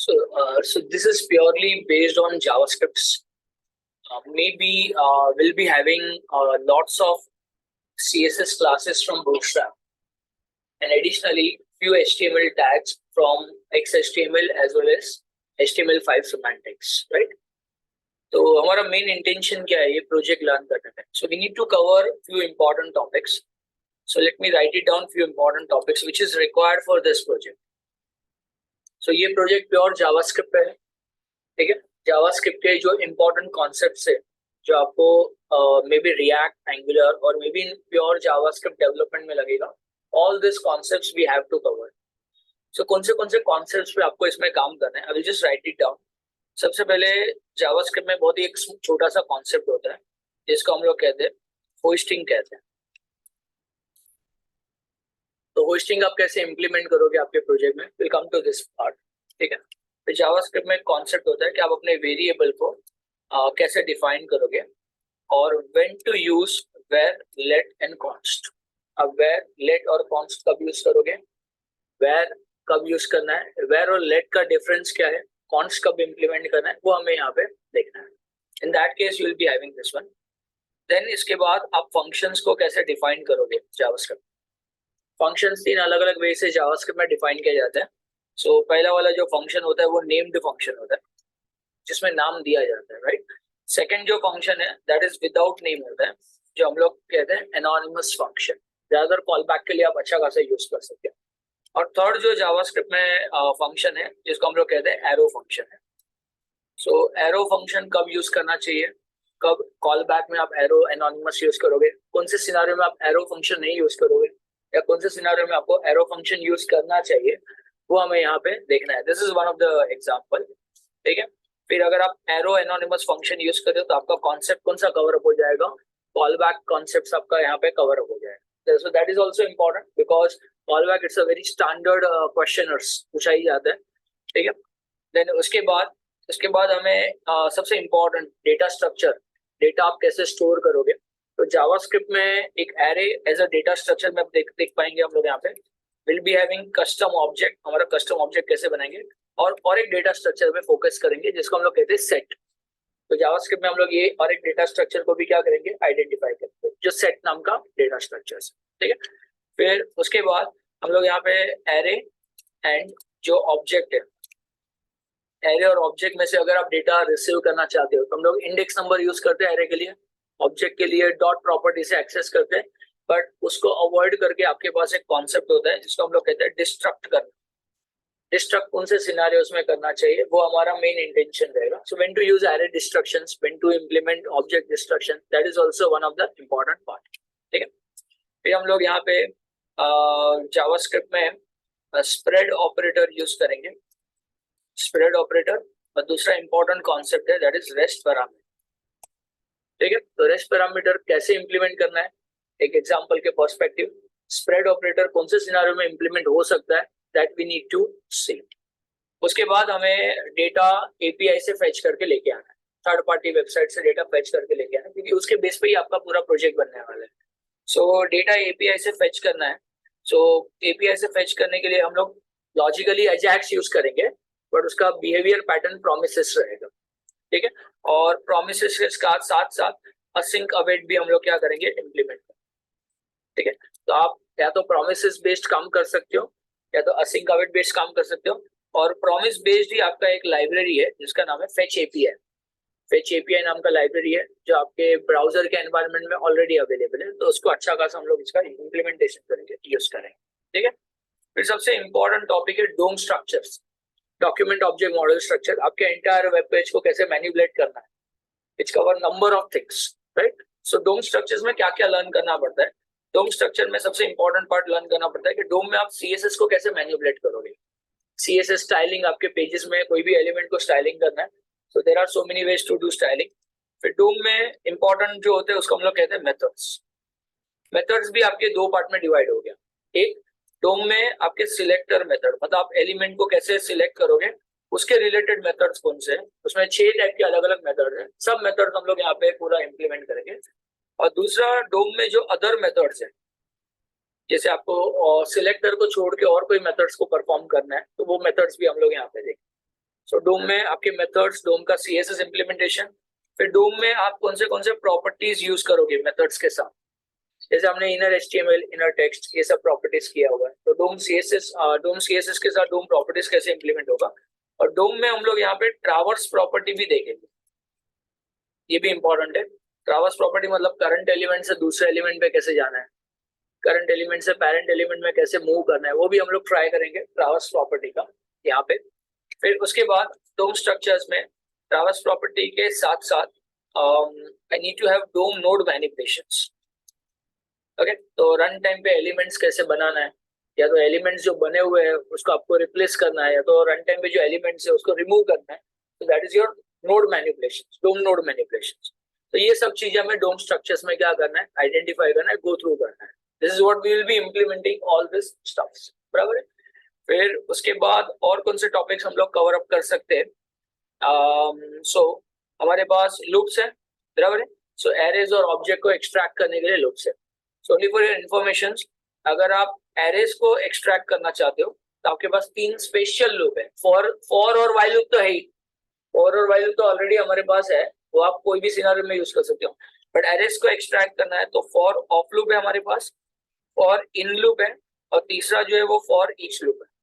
So this is purely based on JavaScripts. Maybe we'll be having lots of CSS classes from Bootstrap, and additionally few HTML tags from XHTML as well as HTML5 semantics, right? तो हमारा main intention क्या है ये project learn करने में. So we need to cover few important topics. So let me write it down few important topics which is required for this project. So ये project pure JavaScript पे है, ठीक है. जावास्क्रिप्ट के जो इम्पोर्टेंट कॉन्सेप्ट्स है जो आपको मे बी रिएक्ट, एंगुलर और maybe pure JavaScript development में लगेगा, all this concepts we have to cover. So कौन से कॉन्सेप्ट्स पे आपको इसमें काम करना है, I will just write it down. सबसे पहले जावास्क्रिप्ट में बहुत ही एक छोटा सा कॉन्सेप्ट होता है जिसको हम लोग कहते हैं होस्टिंग कहते हैं. तो होस्टिंग आप कैसे इम्प्लीमेंट करोगे आपके प्रोजेक्ट में, will come to this part, ठीक है. तो जावास्क्रिप्ट में एक कॉन्सेप्ट होता है कि आप अपने वेरिएबल को कैसे डिफाइन करोगे और when to use var, let and const. अब वेयर, लेट और कॉन्स्ट कब यूज करोगे, वेयर कब यूज करना है, वेयर और लेट का डिफरेंस क्या है, कॉन्स्ट कब इम्प्लीमेंट करना है, वो हमें यहाँ पे देखना है. In that case you will be having this one. Then इसके बाद आप फंक्शंस को कैसे डिफाइन करोगे जावास्क्रिप्ट. फंक्शंस 3 अलग अलग वे से जावास्क्रिप्ट में डिफाइन किया जाता है. सो पहला वाला जो फंक्शन होता है वो नेम्ड फंक्शन होता है जिसमें नाम दिया जाता है, राइट. सेकंड जो फंक्शन है दैट इज विदाउट नेम होता है जो हम लोग कहते हैं एनोनिमस फंक्शन. ज्यादातर कॉल बैक के लिए आप अच्छा खासा यूज कर सकते हैं. और थर्ड जो जावास्क्रिप्ट में फंक्शन है जिसको हम लोग कहते हैं एरो फंक्शन है. सो एरो फंक्शन कब यूज करना चाहिए, कब कॉल बैक में आप एरो एनोनिमस यूज करोगे, कौन से सिनारियो में आप एरो फंक्शन नहीं यूज करोगे या कौन से सिनारियो में आपको एरो फंक्शन यूज करना चाहिए, वो हमें यहाँ पे देखना है. This is one of the example, ठीक है. फिर अगर आप एरो एनोनिमस फंक्शन यूज करें तो आपका कॉन्सेप्ट कौन सा कवर अप हो जाएगा, कॉल बैक कॉन्सेप्ट आपका यहाँ पे कवर अप हो जाएगा. So that is also important because callback it's a very standard questioners पूछा ही जाता है, ठीक है. देन उसके बाद हमें सबसे इम्पोर्टेंट डेटा स्ट्रक्चर, डेटा आप कैसे स्टोर करोगे. तो जावास्क्रिप्ट में एक array as a data structure में आप देख पाएंगे हम लोग यहाँ पे will be having custom object. हमारा कस्टम ऑब्जेक्ट कैसे बनाएंगे और एक डेटा स्ट्रक्चर पे फोकस करेंगे जिसको हम लोग कहते हैं सेट. तो जावास्क्रिप्ट में हम लोग ये और एक डेटा स्ट्रक्चर को भी क्या करेंगे, आइडेंटिफाई करेंगे जो सेट नाम का डेटा स्ट्रक्चर है, ठीक है. फिर उसके बाद हम लोग यहाँ पे एरे एंड जो ऑब्जेक्ट है, एरे और ऑब्जेक्ट में से अगर आप डेटा रिसीव करना चाहते हो तो हम लोग इंडेक्स नंबर यूज करते हैं एरे के लिए, ऑब्जेक्ट के लिए डॉट प्रॉपर्टी से एक्सेस करते हैं. बट उसको अवॉइड करके आपके पास एक कॉन्सेप्ट होता है जिसको हम लोग कहते हैं डिस्ट्रक्ट करना. डिस्ट्रक्ट कौन से सिनारियोस में करना चाहिए वो हमारा मेन इंटेंशन रहेगा. So when to use array destructions, when to implement object destruction, that is also one of the important part, ठीक है. फिर हम लोग यहाँ पे जावास्क्रिप्ट में स्प्रेड ऑपरेटर यूज करेंगे, स्प्रेड ऑपरेटर. और दूसरा इंपॉर्टेंट कॉन्सेप्ट है दैट इज रेस्ट पैरामीटर, ठीक है. तो रेस्ट पैरामीटर कैसे इंप्लीमेंट करना है एक एग्जांपल के पर्सपेक्टिव, स्प्रेड ऑपरेटर कौन से सिनारियो में इंप्लीमेंट हो सकता है दैट वी नीड टू सी. उसके बाद हमें डेटा एपीआई से फेच करके लेके आना है, थर्ड पार्टी वेबसाइट से डेटा फेच करके लेके आना है क्योंकि उसके बेस पे ही आपका पूरा प्रोजेक्ट बनने वाला है. सो डेटा एपीआई से फेच करना है. सो एपीआई से फेच करने के लिए हम लोग लॉजिकली अजैक्स यूज करेंगे बट उसका बिहेवियर पैटर्न प्रोमिसेस रहेगा, ठीक है. और प्रोमिसेस के साथ साथ असिंक अवेट भी हम लोग क्या करेंगे, इंप्लीमेंट करेंगे, ठीक है. तो आप या तो प्रोमिसेस बेस्ड काम कर सकते हो या तो असिंक अवेट बेस्ड काम कर सकते हो. और प्रॉमिस बेस्ड ही आपका एक लाइब्रेरी है जिसका नाम है फेच एपीआई. फेच एपीआई नाम का लाइब्रेरी है जो आपके ब्राउजर के एनवायरनमेंट में ऑलरेडी अवेलेबल है. तो उसको अच्छा खासा हम लोग इसका इंप्लीमेंटेशन करेंगे, यूज करेंगे, ठीक है. फिर सबसे इंपॉर्टेंट टॉपिक है DOM structures, document object model structure. आपके एंटायर वेब पेज को कैसे मैनिपुलेट करना है, it's cover number of things, right. So DOM structures में क्या क्या लर्न करना पड़ता है. डोम स्ट्रक्चर में सबसे इंपॉर्टेंट पार्ट लर्न करना पड़ता है कि डोम में आप सीएसएस को कैसे मैनिपुलेट करोगे. सीएसएस स्टाइलिंग, आपके पेजेस में कोई भी एलिमेंट को स्टाइलिंग करना है. So there are so many ways to do styling. फिर डोम में इंपॉर्टेंट जो होते हैं उसको हम लोग कहते हैं मेथड्स. मेथड्स भी आपके दो पार्ट में डिवाइड हो गया. एक डोम में आपके सिलेक्टर मेथड, मतलब आप एलिमेंट को कैसे सिलेक्ट करोगे उसके रिलेटेड मेथड्स कौन से हैं. उसमें 6 टाइप के अलग अलग मेथड हैं. सब मेथड हम लोग यहाँ पे पूरा इंप्लीमेंट करेंगे. और दूसरा डोम में जो अदर मेथड्स हैं, जैसे आपको सिलेक्टर को छोड़ के और कोई मेथड्स को परफॉर्म करना है तो वो मेथड्स भी हम लोग यहाँ पे देखेंगे. सो डोम में आपके मेथड्स, डोम का CSS इम्प्लीमेंटेशन, फिर डोम में आप कौन से प्रॉपर्टीज यूज करोगे मेथड्स के साथ, जैसे हमने इनर HTML, इनर टेक्स्ट, ये सब प्रॉपर्टीज किया हुआ है। तो डोम CSS के साथ डोम प्रॉपर्टीज कैसे इंप्लीमेंट होगा। और डोम में हम लोग यहाँ पे ट्रावर्स प्रॉपर्टी भी देखेंगे, ये भी इंपॉर्टेंट है। ट्रावर्स प्रॉपर्टी मतलब करंट एलिमेंट से दूसरे एलिमेंट पे कैसे जाना है, करंट एलिमेंट से पेरेंट एलिमेंट में कैसे मूव करना है, वो भी हम लोग ट्राई करेंगे ट्रावर्स प्रॉपर्टी का यहाँ पे। फिर उसके बाद डोम स्ट्रक्चर्स में ट्रावर्स प्रॉपर्टी के साथ साथ I need to have DOM node manipulations. Okay, तो रन टाइम पे एलिमेंट्स कैसे बनाना है, या तो एलिमेंट्स जो बने हुए हैं उसको आपको रिप्लेस करना है, या तो रन टाइम पे जो एलिमेंट्स है उसको रिमूव करना है। तो that is your node manipulations, DOM node manipulations. तो ये सब चीजें हमें डोम स्ट्रक्चर्स में क्या करना है, आइडेंटिफाई करना है, गो थ्रू करना है। This is what we will be implementing all this stuffs, बराबर है। फिर उसके बाद और कौन से टॉपिक्स हम लोग कवर अप कर सकते हैं। सो हमारे पास लूप्स है, बराबर है। सो एरेज और ऑब्जेक्ट को एक्सट्रैक्ट करने के लिए लूप्स है। So only for your information, अगर आप एरेज को एक्सट्रैक्ट करना चाहते हो तो आपके पास 3 स्पेशल लूप है। फॉर और व्हाइल लूप तो है ही, फॉर और व्हाइल लूप तो ऑलरेडी हमारे पास है, वो आप कोई भी सिनेरियो में यूज कर सकते हो। बट एरेज को एक्सट्रैक्ट करना है तो फॉर ऑफ लूप है हमारे पास, फॉर इन लूप है, और तीसरा जो है वो फॉर ईच लूप है।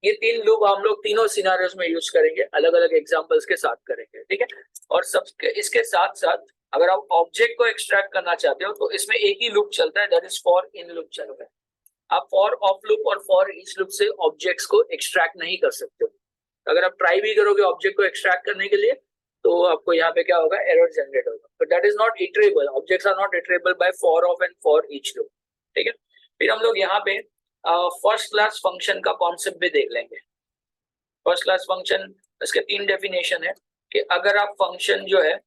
ये 3 लूप हम लोग तीनों सिनेरियोस में यूज करेंगे, अलग अलग एग्जांपल्स के साथ करेंगे, ठीक है। और सब इसके साथ साथ अगर आप ऑब्जेक्ट को एक्सट्रैक्ट करना चाहते हो तो इसमें एक ही लूप चलता है, that is for in loop चलता है। आप फॉर ऑफ लूप और फॉर ईच लूप से ऑब्जेक्ट्स को एक्सट्रैक्ट नहीं कर सकते हो। अगर आप ट्राई भी करोगे ऑब्जेक्ट को एक्सट्रैक्ट करने के लिए तो आपको यहाँ पे क्या होगा, एरर जनरेट होगा। But that is not iterable, objects are not iterable by for of and for each loop, ठीक है। फिर हम लोग यहाँ पे फर्स्ट क्लास फंक्शन का कॉन्सेप्ट भी देख लेंगे। फर्स्ट क्लास फंक्शन, इसके 3 डेफिनेशन है कि अगर आप फंक्शन जो है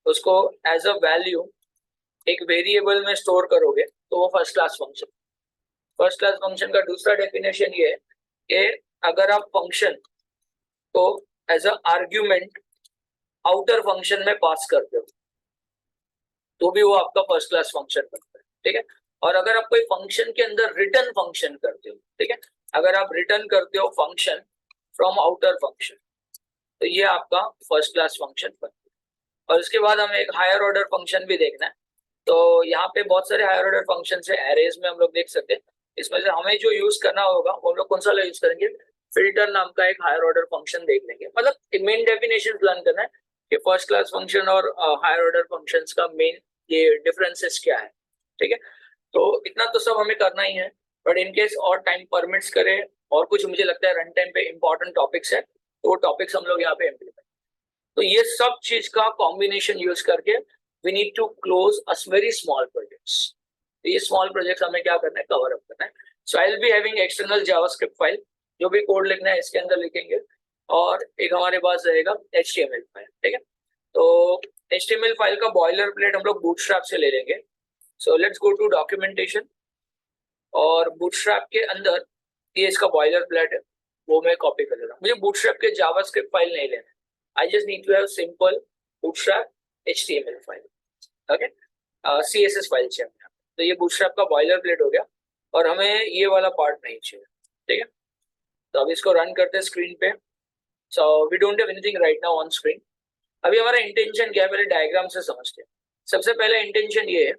उसको एज अ वैल्यू एक वेरिएबल में स्टोर करोगे तो वो first class function. First class function का दूसरा डेफिनेशन ये है कि अगर आप फंक्शन को as a argument outer function में पास करते हो तो भी वो आपका फर्स्ट क्लास फंक्शन बनता है, ठीक है। और अगर आप कोई फंक्शन के अंदर रिटर्न फंक्शन करते हो, ठीक है, अगर आप रिटर्न करते हो फंक्शन फ्रॉम आउटर फंक्शन तो ये आपका फर्स्ट क्लास फंक्शन बनता है। और उसके बाद हमें एक हायर ऑर्डर फंक्शन भी देखना है। तो यहाँ पे बहुत सारे हायर ऑर्डर फंक्शन है, एरेज में हम लोग देख सकते हैं। इसमें से हमें जो यूज करना होगा वो हम लोग कौन सा यूज करेंगे, फिल्टर नाम का एक हायर ऑर्डर फंक्शन देख लेंगे। मतलब मेन डेफिनेशन प्लान करना है कि फर्स्ट क्लास फंक्शन और हायर ऑर्डर फंक्शंस का मेन ये डिफरेंसेस क्या है, ठीक है। तो इतना तो सब हमें करना ही है। बट इनकेस और टाइम परमिट्स करे और कुछ मुझे लगता है रन टाइम पे इंपॉर्टेंट टॉपिक्स है तो वो टॉपिक्स हम लोग यहाँ पे इम्प्लीमेंट। तो ये सब चीज का कॉम्बिनेशन यूज करके we need to close a very small projects. ये स्मॉल प्रोजेक्ट्स हमें क्या करना है, कवर अप करना है। So I will be having external JavaScript file, जो भी कोड लिखना है इसके अंदर लिखेंगे, और एक हमारे पास रहेगा HTML फाइल, ठीक है। तो HTML फाइल का बॉयलर प्लेट हम लोग बूटस्ट्रैप से ले लेंगे। So let's go to documentation, और बूटस्ट्रैप के अंदर ये इसका बॉयलर प्लेट है, वो मैं कॉपी कर लेता हूँ। मुझे बूटस्ट्रैप के जावास्क्रिप्ट फाइल नहीं लेना है, I just need to have simple Bootstrap HTML file, okay, CSS file चाहिए। तो ये बूटस्ट्रैप का बॉयलर प्लेट हो गया, और हमें ये वाला पार्ट नहीं चाहिए, ठीक है। तो अब इसको रन करते हैं स्क्रीन पे। So we don't have anything right now on screen. अभी हमारा इंटेंशन क्या है, पहले डायग्राम से समझते हैं। सबसे पहले इंटेंशन ये है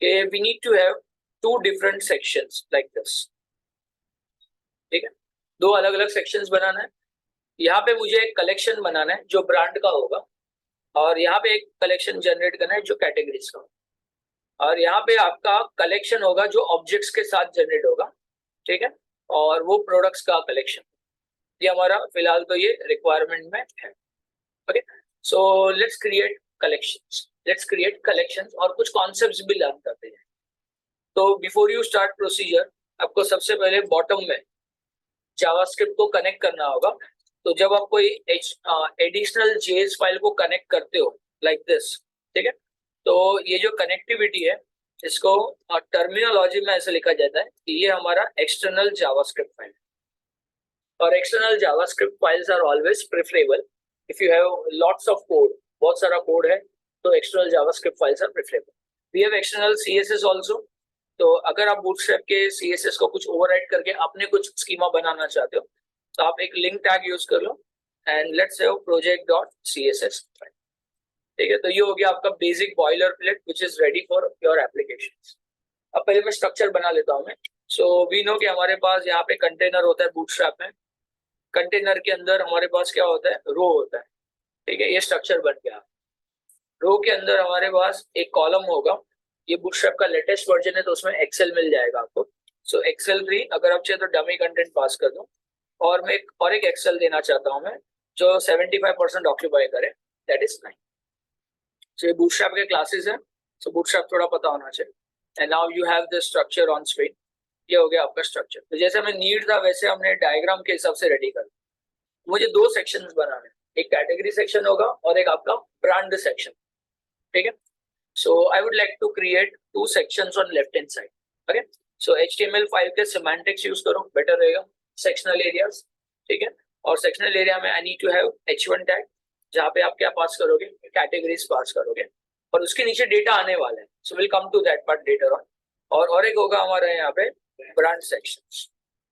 कि we need to have 2 different sections like this, ठीक है। 2 अलग अलग सेक्शंस बनाना है। यहाँ पे मुझे एक कलेक्शन बनाना है जो ब्रांड का होगा, और यहाँ पे एक कलेक्शन जनरेट करना है जो कैटेगरीज का, और यहाँ पे आपका कलेक्शन होगा जो ऑब्जेक्ट्स के साथ जनरेट होगा, ठीक है, और वो प्रोडक्ट्स का कलेक्शन। ये हमारा फिलहाल तो ये रिक्वायरमेंट में है, okay. So let's create collections और कुछ कॉन्सेप्ट्स भी लर्न करते हैं। तो बिफोर यू स्टार्ट प्रोसीजर, आपको सबसे पहले बॉटम में जावास्क्रिप्ट को कनेक्ट करना होगा। तो जब आप कोई एडिशनल JS फाइल को कनेक्ट करते हो लाइक दिस, ठीक है, तो ये जो कनेक्टिविटी है इसको टर्मिनोलॉजी में ऐसे लिखा जाता है कि ये हमारा एक्सटर्नल जावास्क्रिप्ट फाइल, और external JavaScript files are always preferable if you have lots of code, बहुत सारा कोड है तो external JavaScript files are preferable. We have external CSS also. तो अगर आप बूटस्ट्रैप के CSS को कुछ ओवरराइड करके अपने कुछ स्कीमा बनाना चाहते हो तो आप एक लिंक टैग यूज कर लो, and let's say project dot CSS file. ठीक है, तो ये हो गया आपका basic boilerplate which is ready for your application. अब पहले मैं स्ट्रक्चर बना लेता हूँ मैं। सो वी नो कि हमारे पास यहाँ पे कंटेनर होता है बूटस्ट्रैप में। कंटेनर के अंदर हमारे पास क्या होता है, रो होता है। ठीक है, ये स्ट्रक्चर बन गया। रो के अंदर हमारे पास एक कॉलम होगा। ये बूटस्ट्रैप का लेटेस्ट वर्जन है तो उसमें एक्सेल मिल जाएगा आपको। सो एक्सेल 3 अगर आप चाहे तो डमी कंटेंट पास कर दो, और मैं एक एक्सेल देना चाहता हूँ मैं जो 75% ऑक्यूपाई करे, दैट इज 9। सो ये बूटस्ट्रैप के क्लासेस है, सो बूटस्ट्रैप थोड़ा पता होना चाहिए। And now you have the structure on screen. ये हो गया आपका स्ट्रक्चर। तो जैसे हमें नीड था वैसे हमने डायग्राम के हिसाब से रेडी कर। मुझे 2 सेक्शंस बनाने, एक कैटेगरी सेक्शन होगा और एक आपका ब्रांड सेक्शन। ठीक है, so I would like to create 2 sections on left hand side. Okay, so HTML file के सिमेंटिक्स यूज करो, बेटर रहेगा। सेक्शनल एरियाज, ठीक है, और सेक्शनल एरिया में I need to have H1 tag, जहाँ पे आप क्या पास करोगे, कैटेगरीज पास करोगे, और उसके नीचे डेटा आने वाला है। So will come to that part later on. और एक होगा हमारा यहाँ पे ब्रांड सेक्शंस।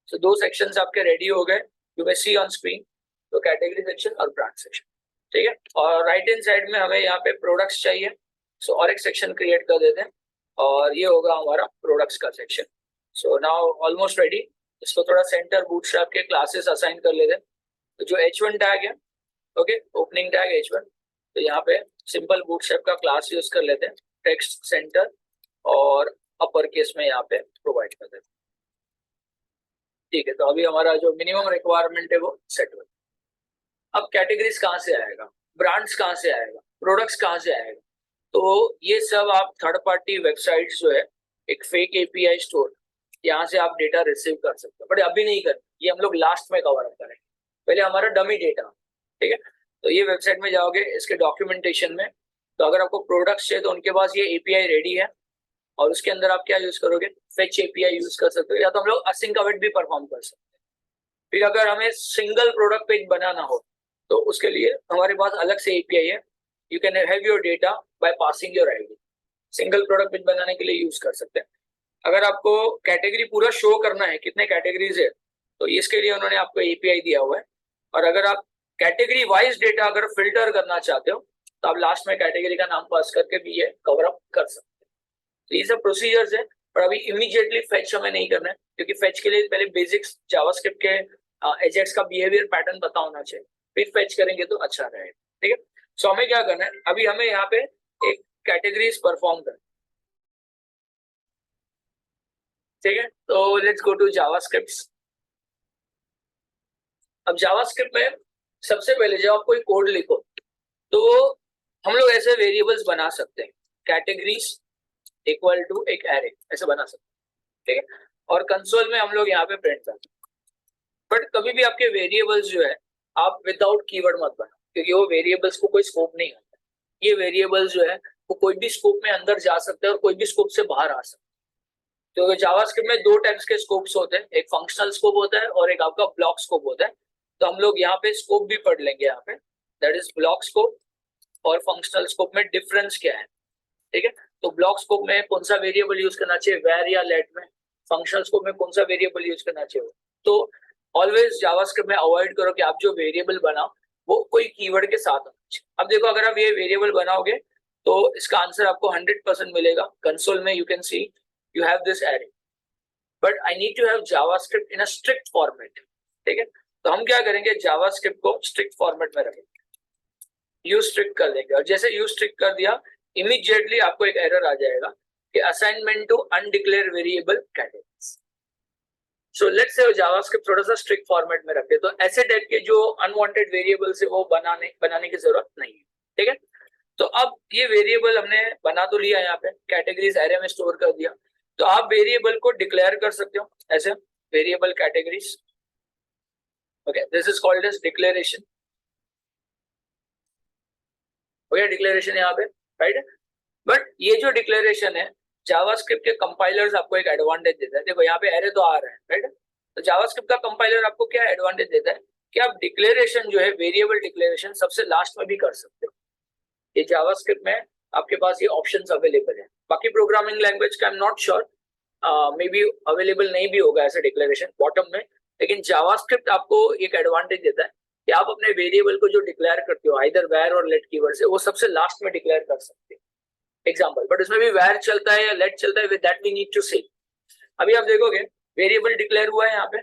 सो 2 सेक्शंस आपके रेडी हो गए, you can see on screen. तो कैटेगरी सेक्शन और ब्रांड सेक्शन, ठीक है। और राइट हैंड साइड में हमें यहाँ पे प्रोडक्ट्स चाहिए, सो और एक सेक्शन क्रिएट कर देते हैं, और ये होगा हमारा प्रोडक्ट्स का section. So now almost ready. इसको थोड़ा सेंटर बूटस्ट्रैप के क्लासेस असाइन कर लेते हैं। तो जो H1 टैग है, ओके, ओपनिंग टैग H1, तो यहाँ पे सिंपल बूटस्ट्रैप का क्लास यूज कर लेते हैं, टेक्स्ट सेंटर और अपर केस में यहाँ पे प्रोवाइड कर देते हैं। ठीक है, तो अभी हमारा जो मिनिमम रिक्वायरमेंट है वो सेट हो। अब कैटेगरीज कहाँ से आएगा, ब्रांड्स कहाँ से आएगा, प्रोडक्ट्स कहाँ से आएगा, तो ये सब आप थर्ड पार्टी वेबसाइट्स जो है, एक फेक API स्टोर, यहाँ से आप डेटा रिसीव कर सकते हो, बट अभी नहीं कर, ये हम लोग लास्ट में कवर अप करेंगे। पहले हमारा डमी डेटा, ठीक है। तो ये वेबसाइट में जाओगे, इसके डॉक्यूमेंटेशन में, तो अगर आपको प्रोडक्ट्स चाहिए तो उनके पास ये API रेडी है, और उसके अंदर आप क्या यूज करोगे, फेच API यूज कर सकते हो, या तो हम लोग असिंक अवेट भी परफॉर्म कर सकते हैं। फिर अगर हमें सिंगल प्रोडक्ट पेज बनाना हो तो उसके लिए हमारे पास अलग से API है, you can have your data by passing your ID। Single product page बनाने के लिए यूज कर सकते हैं। अगर आपको कैटेगरी पूरा शो करना है, कितने कैटेगरीज है, तो इसके लिए उन्होंने आपको API दिया हुआ है। और अगर आप कैटेगरी वाइज डेटा अगर फिल्टर करना चाहते हो तो आप लास्ट में कैटेगरी का नाम पास करके भी ये कवर अप कर सकते हैं। तो ये सब प्रोसीजर्स है, पर अभी इमीडिएटली फेच हमें नहीं करना है, क्योंकि फेच के लिए पहले बेसिक्स जावास्क्रिप्ट के एजेक्स का बिहेवियर पैटर्न पता होना चाहिए, फिर फेच करेंगे तो अच्छा रहेगा। ठीक है, सो हमें क्या करना है, अभी हमें यहाँ पे एक कैटेगरीज परफॉर्म करना। ठीक है, तो लेट्स गो टू जावास्क्रिप्ट। अब जावास्क्रिप्ट में सबसे पहले जब आप कोई कोड लिखो तो हम लोग ऐसे वेरिएबल्स बना सकते हैं, कैटेगरीज इक्वल टू एक एरे, ऐसे बना सकते हैं। ठीक है, और कंसोल में हम लोग यहाँ पे प्रिंट करते हैं। बट कभी भी आपके वेरिएबल्स जो है आप विदाउट कीवर्ड मत बनाओ, क्योंकि वो वेरिएबल्स को कोई स्कोप नहीं होता। ये वेरिएबल्स जो है वो कोई भी स्कोप में अंदर जा सकते हैं और कोई भी स्कोप से बाहर आ सकते हैं। तो जावास्क्रिप्ट में 2 टाइप्स के स्कोप्स होते हैं, एक फंक्शनल स्कोप होता है और एक आपका ब्लॉक स्कोप होता है। तो हम लोग यहाँ पे स्कोप भी पढ़ लेंगे यहाँ पे, दैट इज ब्लॉक स्कोप और फंक्शनल स्कोप में डिफरेंस क्या है। ठीक है, तो ब्लॉक स्कोप में कौन सा वेरिएबल यूज करना चाहिए, वेर या लेट में, फंक्शनल स्कोप में कौन सा वेरिएबल यूज करना चाहिए। तो ऑलवेज जावास्क्रिप्ट में अवॉइड करो कि आप जो वेरिएबल बनाओ वो कोई कीवर्ड के साथ होना चाहिए। अब देखो, अगर आप ये वेरिएबल बनाओगे तो इसका आंसर आपको 100% मिलेगा। कंसोल में you can see you have this array, but I need to have JavaScript in a strict format. ठीक है, तो हम क्या करेंगे, जावास्क्रिप्ट को स्ट्रिक्ट फॉर्मेट में रखेंगे, यूज स्ट्रिक्ट कर देंगे, और जैसे यूज स्ट्रिक्ट कर दिया इमीडिएटली आपको एक एरर आ जाएगा कि assignment to undeclared variable categories. So let's say JavaScript थोड़ा सा स्ट्रिक्ट फॉर्मेट में रखे, तो ऐसे टाइप के जो अनवांटेड वेरिएबल्स है वो बनाने की जरूरत नहीं है। ठीक है, तो अब ये वेरिएबल हमने बना तो लिया, यहाँ पे कैटेगरीज एरे में स्टोर कर दिया, तो आप वेरिएबल को डिक्लेयर कर सकते हो ऐसे, variable categories. Okay, this is called as declaration. Okay, declaration यहाँ पे, राइट। बट ये जो डिक्लेरेशन है, जावास्क्रिप्ट के कंपाइलर्स आपको एक एडवांटेज देता है। देखो यहाँ पे एरे तो आ रहा है, राइट। तो जावास्क्रिप्ट का कंपाइलर आपको क्या एडवांटेज देता है कि आप डिक्लेरेशन जो है, वेरिएबल डिक्लेरेशन सबसे लास्ट में भी कर सकते हो। ये जावास्क्रिप्ट में आपके पास ये ऑप्शंस अवेलेबल है। बाकी प्रोग्रामिंग लैंग्वेज का I am not sure, may be available नहीं भी होगा ऐसे डिक्लेरेशन बॉटम में, लेकिन जावास्क्रिप्ट आपको एक एडवांटेज देता है कि आप अपने वेरिएबल को जो डिक्लेयर करते हो आइदर वैर और लेट कीवर्ड से, वो सबसे लास्ट में डिक्लेयर कर सकते हो एग्जाम्पल, बट उसमें भी वैर चलता है या लेट चलता है, with that we need to say. अभी आप देखोगे वेरिएबल डिक्लेयर हुआ है यहाँ पे,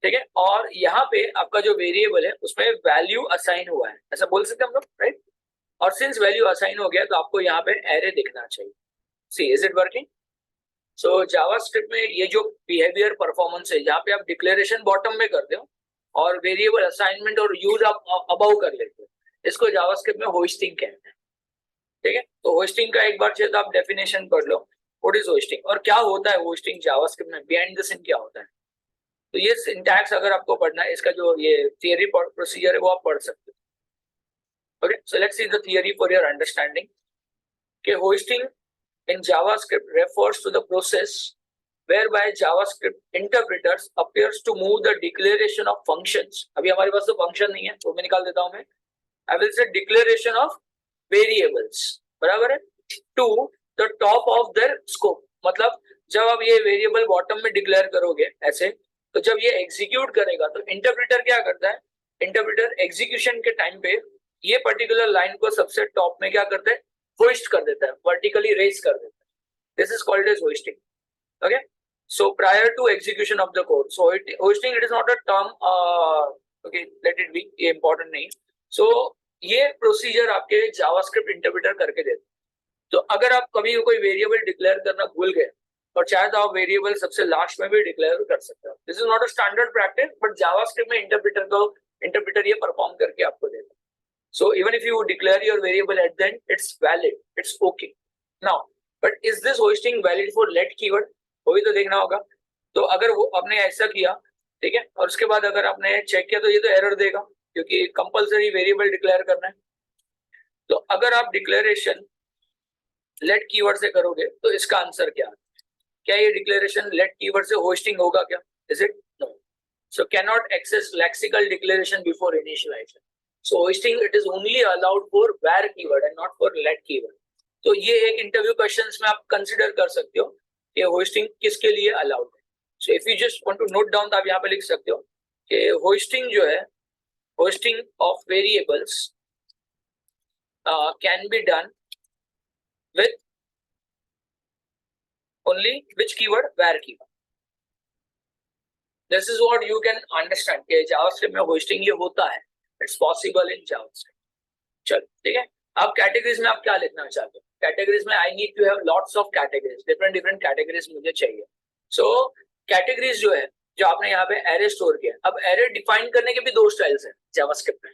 ठीक है, और यहाँ पे आपका जो वेरिएबल है उसमें वैल्यू असाइन हुआ है, ऐसा बोल सकते हैं हम लोग, राइट। और सिंस वैल्यू असाइन हो गया तो आपको यहाँ पे एरे दिखना चाहिए। See is it working? So JavaScript में ये जो बिहेवियर परफॉर्मेंस है, जहाँ पे आप डिक्लेरेशन बॉटम में करते हो और वेरिएबल असाइनमेंट और यूज आप अबाउ कर लेते हो, इसको जावास्क्रिप्ट में होस्टिंग कहते हैं, ठीक है। तो होस्टिंग का एक बार चाहिए तो आप डेफिनेशन पढ़ लो, व्हाट इज होस्टिंग और क्या होता है होस्टिंग जावास्क्रिप्ट में, बिहाइंड द सीन क्या होता है। तो ये सिंटैक्स अगर आपको पढ़ना है, इसका जो ये थियरी प्रोसीजर है वो आप पढ़ सकते हो। Okay, so let's see the theory for your understanding. कि hosting in JavaScript refers to the process whereby JavaScript interpreters appears to move the declaration of functions. अभी हमारे पास तो फंक्शन नहीं है, तो मैं निकाल देता हूं मैं, I will say declaration of variables, बराबर है, to the top of their scope। मतलब जब आप ये वेरिएबल बॉटम में डिक्लेयर करोगे ऐसे, तो जब ये एग्जीक्यूट करेगा तो इंटरप्रेटर क्या करता है, इंटरप्रेटर एग्जीक्यूशन के टाइम पे ये पर्टिकुलर लाइन को सबसे टॉप में क्या करता है, होस्ट कर देता है, वर्टिकली रेज कर देता है। This is called as hoisting. Okay, so prior to execution of the code, so hoisting it is not a term, okay let it be, ये इंपॉर्टेंट नहीं। सो ये प्रोसीजर आपके जावास्क्रिप्ट इंटरप्रेटर करके देते। तो अगर आप कभी कोई वेरिएबल डिक्लेयर करना भूल गए और चाहे तो आप वेरिएबल सबसे लास्ट में भी डिक्लेयर कर सकते हो, this is not a standard practice, but JavaScript में इंटरप्रेटर ये परफॉर्म करके आपको देता है। So even if you declare your variable at the end, it's valid, it's okay. Now, but is this hosting valid for let keyword? वो भी तो देखना होगा। तो अगर वो आपने ऐसा किया, ठीक है, और उसके बाद अगर आपने चेक किया तो ये तो एरर देगा, क्योंकि कंपलसरी वेरिएबल डिक्लेयर करना है। तो अगर आप डिक्लेरेशन लेट कीवर्ड से करोगे तो इसका आंसर क्या है? क्या ये डिक्लेरेशन लेट कीवर्ड से होस्टिंग होगा क्या? Is it? No. So can not access lexical declaration before initialization. So hosting it is only allowed for where keyword and not for let keyword. तो ये एक इंटरव्यू क्वेश्चंस में आप consider कर सकते हो कि होस्टिंग किसके लिए अलाउड है। So if you just want to note down तो आप यहाँ पे लिख सकते हो कि होस्टिंग जो है, hosting of variables can be done with only which keyword, where keyword. This is what you can understand कि जावास्क्रिप्ट में होस्टिंग ये होता है, इट्स पॉसिबल इन जावास्क्रिप्ट। चलो ठीक है, अब कैटेगरीज में आप क्या लिखना चाहते हो? कैटेगरीज में I need to have lots of categories, different categories मुझे चाहिए। सो कैटेगरीज जो है, जो आपने यहाँ पे एरे स्टोर किया, अब एरे डिफाइन करने के भी दो स्टाइल्स हैं जावास्क्रिप्ट में।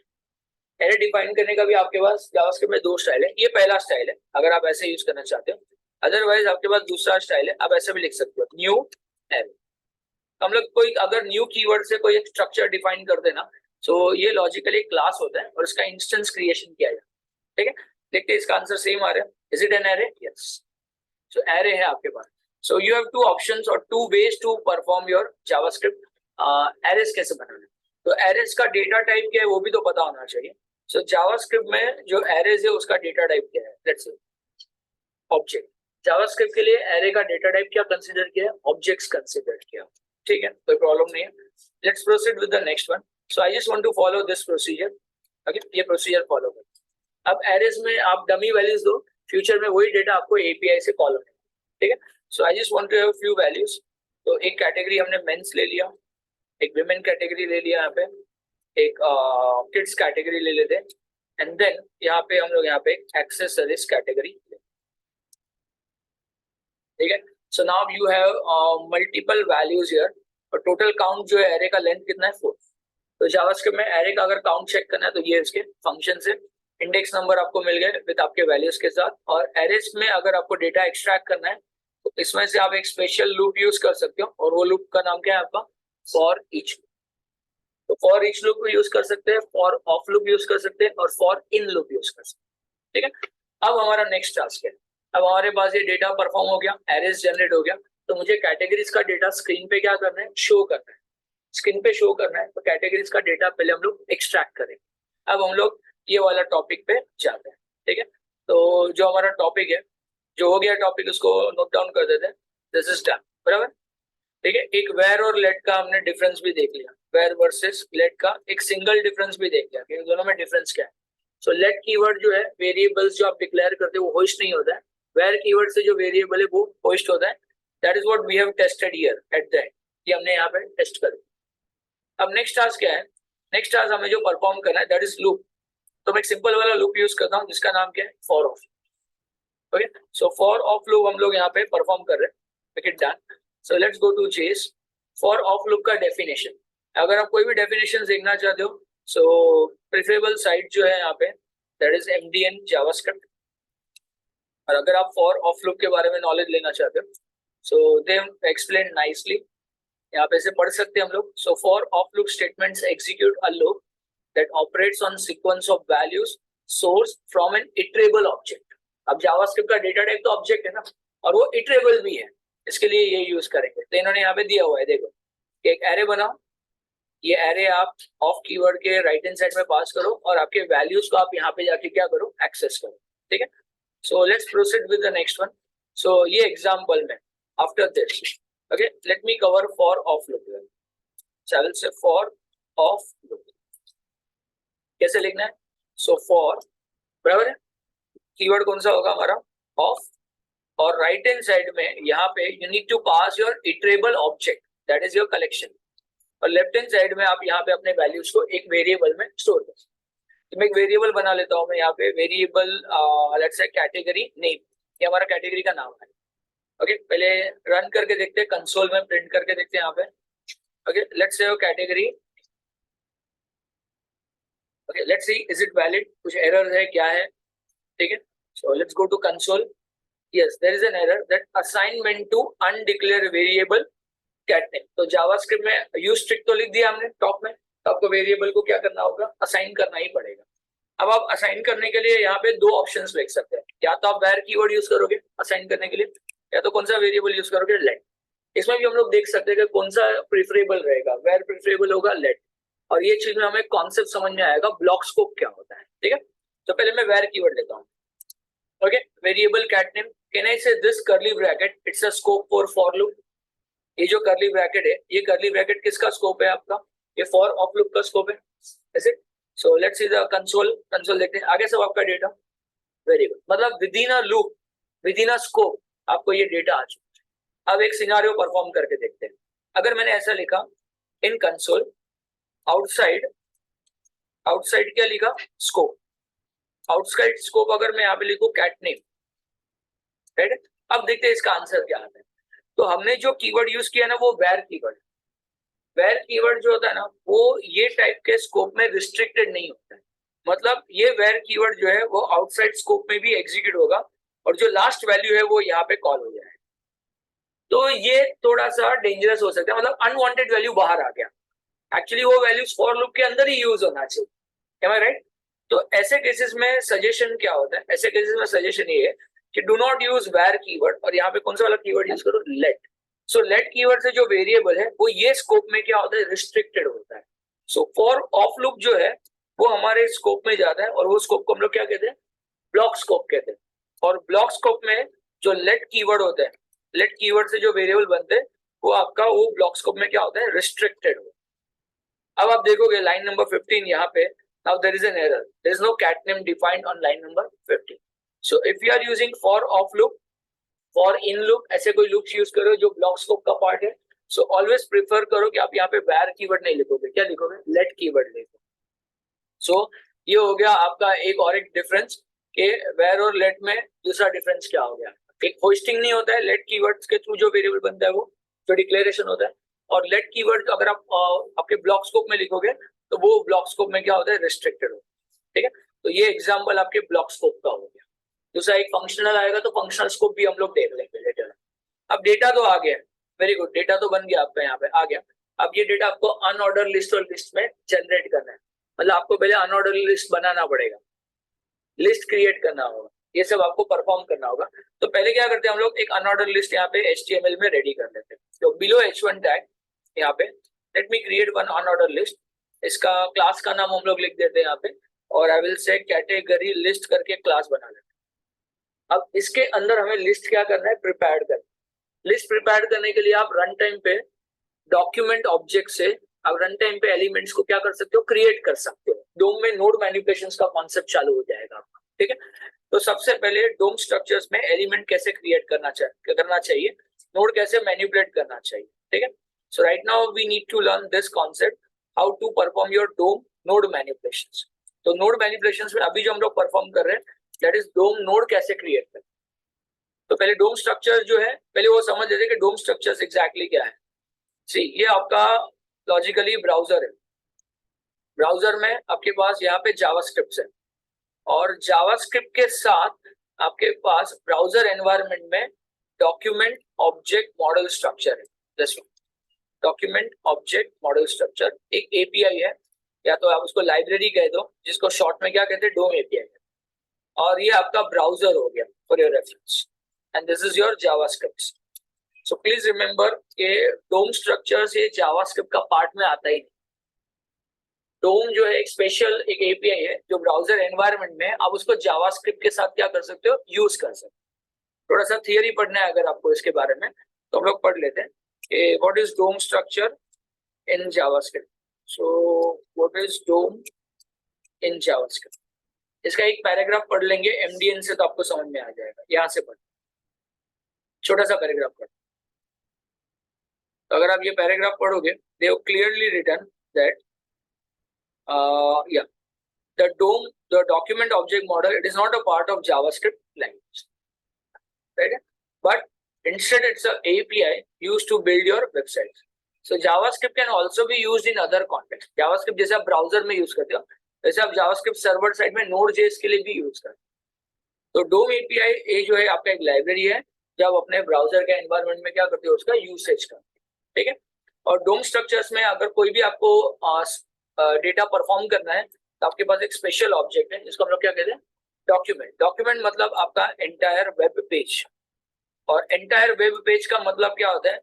एरे डिफाइन करने का भी आपके पास जावास्क्रिप्ट में दो स्टाइल है। ये पहला स्टाइल है अगर आप ऐसे यूज करना चाहते हो, अदरवाइज आपके पास दूसरा स्टाइल है, आप ऐसे भी लिख सकते हो, न्यू एरे। हम लोग कोई अगर न्यू कीवर्ड से कोई एक स्ट्रक्चर डिफाइन कर देना, सो ये लॉजिकली क्लास होता है और इसका इंस्टेंस क्रिएशन किया जाए, ठीक है। देखते हैं इसका आंसर सेम आ रहा है, is it an array? Yes. So array है आपके पास। So you have two options और two ways to perform your JavaScript. Arrays कैसे बनाना है, तो एरेस का डेटा टाइप क्या है वो भी तो पता होना चाहिए। सो जावास्क्रिप्ट में जो एरेस है उसका डेटा टाइप क्या है, लेट्स से ऑब्जेक्ट। जावास्क्रिप्ट के लिए एरे का डेटा टाइप क्या कंसीडर किया है, ऑब्जेक्ट्स कंसीडर किया, ठीक है, कोई प्रॉब्लम नहीं है। Let's proceed with the next one. So I just want to follow this procedure. Okay, ये प्रोसीजर फॉलो करें। अब एरेस में आप डमी वैल्यूज दो, फ्यूचर में वही डेटा आपको एपीआई से कॉल होगा, ठीक है। So I just want to have few values. तो एक कैटेगरी हमने मेंस ले लिया, एक विमेन कैटेगरी ले लिया, यहाँ पे एक किड्स कैटेगरी ले लेते हैं, एंड देन यहाँ पे हम लोग यहाँ पे एक्सेसरीज कैटेगरी, ठीक है। So now you have multiple values here, और टोटल काउंट जो है एरे का लेंथ कितना है, 4। तो जावास्क्रिप्ट में एरे का अगर काउंट चेक करना है तो ये इसके फंक्शन से इंडेक्स नंबर आपको मिल गए विद आपके वैल्यूज के साथ। और एरेस में अगर आपको डेटा एक्सट्रैक्ट करना है तो इसमें से आप एक स्पेशल लूप यूज कर सकते हो, और वो लूप का नाम क्या है आपका, फॉर ईच। तो फॉर ईच लूप यूज कर सकते हैं, फॉर ऑफ लूप यूज कर सकते हैं, और फॉर इन लूप यूज कर सकते हैं, ठीक है। अब हमारा नेक्स्ट टास्क है, अब हमारे पास ये डेटा परफॉर्म हो गया, एरेस जनरेट हो गया, तो मुझे कैटेगरीज का डेटा स्क्रीन पे क्या करना है, शो करना है। स्क्रीन पे शो करना है तो कैटेगरीज का डेटा पहले हम लोग एक्सट्रैक्ट करेंगे। अब हम लोग ये वाला टॉपिक पे जाते हैं, ठीक है। तो जो हमारा टॉपिक है, जो हो गया टॉपिक, उसको नोट डाउन कर देते हैं। दिस इज डन, बराबर, ठीक है। एक वेर और लेट का हमने डिफरेंस भी देख लिया, वेर वर्सेस लेट का एक सिंगल डिफरेंस भी देख लिया कि दोनों में डिफरेंस क्या है। सो लेट कीवर्ड जो है वेरिएबल्स जो आप डिक्लेयर करते हो वो होस्ट नहीं होता है, वेर कीवर्ड से जो वेरिएबल है वो होस्ट होता है। That is what we have tested here at the end, कि हमने यहाँ पे टेस्ट कर। अब नेक्स्ट टास्क क्या है, नेक्स्ट टास्क हमें जो परफॉर्म करना है दैट इज लूप। तो मैं एक सिंपल वाला लूप यूज करता हूँ जिसका नाम क्या है, for of. Okay, so for of loop हम लोग यहाँ पे परफॉर्म कर रहे हैं। Make it done. So let's go to JS. For of loop का डेफिनेशन, अगर आप कोई भी डेफिनेशन देखना चाहते हो, सो प्रेफरेबल साइट जो है यहाँ पे दैट इज MDN जावास्क्रिप्ट। और अगर आप फॉर ऑफ लूप के बारे में नॉलेज लेना चाहते हो, सो दे एक्सप्लेन नाइसली, यहाँ पे से पढ़ सकते हैं हम लोग। So for of loop statements execute a loop that operates on sequence of values source from an iterable object. अब जावास्क्रिप्ट का डेटा टाइप तो ऑब्जेक्ट है ना, और वो इटरेबल भी है, इसके लिए ये यूज करेंगे। तो इन्होंने यहाँ पे दिया हुआ है, देखो कि एक एरे बनाओ, ये एरे आप ऑफ कीवर्ड के राइट हैंड साइड में पास करो और आपके वैल्यूज को आप यहाँ पे जाके क्या करो, एक्सेस करो। ठीक है, so let's proceed with the next one. So ये एग्जांपल में after this, okay, let me cover for of loop. So I will say for of loop. कैसे लिखना है, so for बराबर है, कीवर्ड कौन सा होगा हमारा, of, और राइट हैंड साइड में यहाँ पे you need to pass your iterable object that is your collection, और लेफ्ट हैंड साइड में आप यहाँ पे अपने वैल्यूज को एक वेरिएबल में स्टोर कर। तो मैं एक वेरिएबल बना लेता हूँ, मैं यहाँ पे variable let's say category name, ये हमारा कैटेगरी का नाम है। ओके, पहले रन करके देखते हैं, कंसोल में प्रिंट करके देखते हैं यहाँ पे। Okay, let's say category, okay let's see is it valid, कुछ एरर है क्या है। ठीक है, so let's go to console. Yes, there is an error that assignment to undeclared variable cat name. तो जावास्क्रिप्ट में यूज स्ट्रिक्ट तो लिख दिया हमने टॉप में, तो आपको वेरिएबल को क्या करना होगा, असाइन करना ही पड़ेगा। अब आप असाइन करने के लिए यहाँ पे दो ऑप्शंस लिख सकते हैं, या तो आप वेर कीवर्ड यूज करोगे असाइन करने के लिए, या तो कौन सा वेरिएबल यूज करोगे, लेट। इसमें भी हम लोग देख सकते हैं कि कौन सा प्रिफरेबल रहेगा, वेर प्रिफरेबल होगा, लेट। और ये चीज में हमें कॉन्सेप्ट समझ में आएगा ब्लॉक स्कोप क्या होता है। ठीक है, तो पहले मैं वेर कीवर्ड लेता हूँ। Okay, variable cat name, can I say this curly bracket it's a scope for loop. ये जो कर्ली ब्रैकेट है, ये कर्ली ब्रैकेट किसका स्कोप है आपका, ये फॉर ऑफ लूप का स्कोप है। ऐसे, so let's see the console. Console देखते हैं, आगे सब आपका डेटा वेरिएबल, मतलब with in a loop, with in a scope आपको ये डेटा आ चुका है। अब एक सिनारियो परफॉर्म करके देखते हैं। अगर मैंने ऐसा लिखा इन कंसोल आउटसाइड, आउटसाइड क्या लिखा, स्कोप, आउटसाइड स्कोप अगर मैं यहाँ पे लिखूं कैट नेम, राइट। अब देखते हैं इसका आंसर क्या आता है। तो हमने जो कीवर्ड यूज किया ना वो वेर कीवर्ड, वेर कीवर्ड जो होता है ना वो ये टाइप के स्कोप में रिस्ट्रिक्टेड नहीं होता है। मतलब ये वेर कीवर्ड जो है वो आउटसाइड स्कोप में भी एग्जीक्यूट होगा, और जो लास्ट वैल्यू है वो यहाँ पे कॉल हो जाए। तो ये थोड़ा सा डेंजरस हो सकता है, मतलब अनवांटेड वैल्यू बाहर आ गया। एक्चुअली वो वैल्यूज फॉर लूप के अंदर ही यूज होना चाहिए, एम आई राइट। तो ऐसे केसेस में सजेशन क्या होता है, ऐसे केसेस में सजेशन ये है कि do not use var keyword, और यहाँ पे कौन सा वाला कीवर्ड यूज करो, लेट। सो लेट कीवर्ड से जो वेरिएबल है वो ये स्कोप में क्या होता है, रिस्ट्रिक्टेड होता है। सो फॉर ऑफ लूप जो है वो हमारे स्कोप में जाता है, और वो स्कोप को हम लोग क्या कहते हैं, ब्लॉक स्कोप कहते हैं। और ब्लॉक स्कोप में जो लेट कीवर्ड होता है, लेट कीवर्ड से जो वेरिएबल बनते हैं वो आपका वो ब्लॉक स्कोप में क्या होता है, रिस्ट्रिक्टेड होता है। अब आप देखोगे लाइन नंबर 15 यहाँ पे, now there is an error, there is no cat name defined on line number 15. So if you are using for of loop, for in loop, ऐसे कोई loops यूज करो जो ब्लॉक स्कोप का part है, so always prefer करो कि आप यहाँ पे where कीवर्ड नहीं लिखोगे, क्या लिखोगे, let कीवर्ड लिखो। so ये हो गया आपका एक और एक डिफरेंस कि where और let में दूसरा डिफरेंस क्या हो गया। एक होस्टिंग नहीं होता है, let कीवर्ड्स के थ्रू जो वेरिएबल बनता है वो जो डिक्लेरेशन होता है, और let कीवर्ड अगर आप आपके ब्लॉक स्कोप में लिखोगे तो वो ब्लॉक स्कोप में क्या होता है, रिस्ट्रिक्टेड होता है। ठीक है, तो ये एग्जांपल आपके ब्लॉक स्कोप का हो गया। दूसरा एक फंक्शनल आएगा तो फंक्शनल स्कोप भी हम लोग देख लेंगे लेटर। अब डेटा तो आ गया, वेरी गुड, डेटा तो बन गया आपका यहाँ पे आ गया। अब ये डेटा आपको अनऑर्डर लिस्ट और लिस्ट में जनरेट करना है, मतलब आपको पहले अनऑर्डर लिस्ट बनाना पड़ेगा, लिस्ट क्रिएट करना होगा, ये सब आपको परफॉर्म करना होगा। तो पहले क्या करते हैं हम लोग, एक अनऑर्डर लिस्ट यहाँ पे HTML में रेडी कर लेते हैं। तो बिलो H1 टैग यहाँ पे let me create one unordered list, इसका क्लास का नाम हम लोग लिख देते हैं यहाँ पे, और I will say category list करके क्लास बना लेते हैं। अब इसके अंदर हमें लिस्ट क्या करना है, प्रिपेयर करना। लिस्ट प्रिपेयर करने के लिए आप रन टाइम पे डॉक्यूमेंट ऑब्जेक्ट से आप रन टाइम पे एलिमेंट्स को क्या कर सकते हो, क्रिएट कर सकते हो। डोम में नोड मैनिपुलेशंस का कॉन्सेप्ट चालू हो जाएगा आपका, ठीक है। तो सबसे पहले डोम स्ट्रक्चर्स में एलिमेंट कैसे क्रिएट करना चाहिए, नोड कैसे मैनिपुलेट करना चाहिए, ठीक है। So right now we need to learn this concept, how to perform your DOM node manipulations. तो नोड मैनिपुलेशंस में अभी जो हम लोग परफॉर्म कर रहे हैं दैट इज डोम नोड कैसे क्रिएट करें। तो पहले डोम स्ट्रक्चर जो है पहले वो समझ लेते कि डोम स्ट्रक्चर्स एग्जैक्टली क्या है। सी ये आपका लॉजिकली ब्राउजर है, ब्राउजर में आपके पास यहाँ पे जावास्क्रिप्ट है और जावास्क्रिप्ट के साथ आपके पास ब्राउजर एनवायरनमेंट में डॉक्यूमेंट ऑब्जेक्ट मॉडल स्ट्रक्चर है। जैसे डॉक्यूमेंट ऑब्जेक्ट मॉडल स्ट्रक्चर एक एपीआई है, या तो आप उसको लाइब्रेरी कह दो, जिसको शॉर्ट में क्या कहते हैं, डोम एपीआई। और ये आपका ब्राउजर हो गया for your reference, and this is your JavaScript. So please remember के डोम स्ट्रक्चर से जावास्क्रिप्ट का पार्ट में आता ही नहीं। डोम जो है एक स्पेशल एक एपीआई है जो ब्राउजर एनवायरनमेंट में आप उसको जावास्क्रिप्ट के साथ क्या कर सकते हो, यूज कर सकते हो। थोड़ा सा थियरी पढ़ना है अगर आपको इसके बारे में तो हम लोग पढ़ लेते हैं कि what is DOM structure in JavaScript. So what is DOM in JavaScript, इसका एक पैराग्राफ पढ़ लेंगे एमडीएन से तो आपको समझ में आ जाएगा। यहाँ से पढ़, छोटा सा पैराग्राफ पढ़। तो अगर आप ये पैराग्राफ पढ़ोगे they have clearly written that the document object model, it is not a part of JavaScript language, right? But instead it's a API used to build your websites. So JavaScript can also be used in other contexts. JavaScript जैसे आप browser में use करते हो वैसे आप JavaScript server side में Node.js के लिए भी यूज करते हो। तो DOM API ये जो है आपका एक लाइब्रेरी है जो आप अपने ब्राउजर के एनवायरनमेंट में क्या करते हो, उसका यूसेज करते हो, ठीक है। और DOM स्ट्रक्चर्स में अगर कोई भी आपको डेटा परफॉर्म करना है तो आपके पास एक स्पेशल ऑब्जेक्ट है जिसको हम लोग क्या कहते हैं, डॉक्यूमेंट। डॉक्यूमेंट मतलब आपका एंटायर वेब पेज, और एंटायर वेब पेज का मतलब क्या होता है,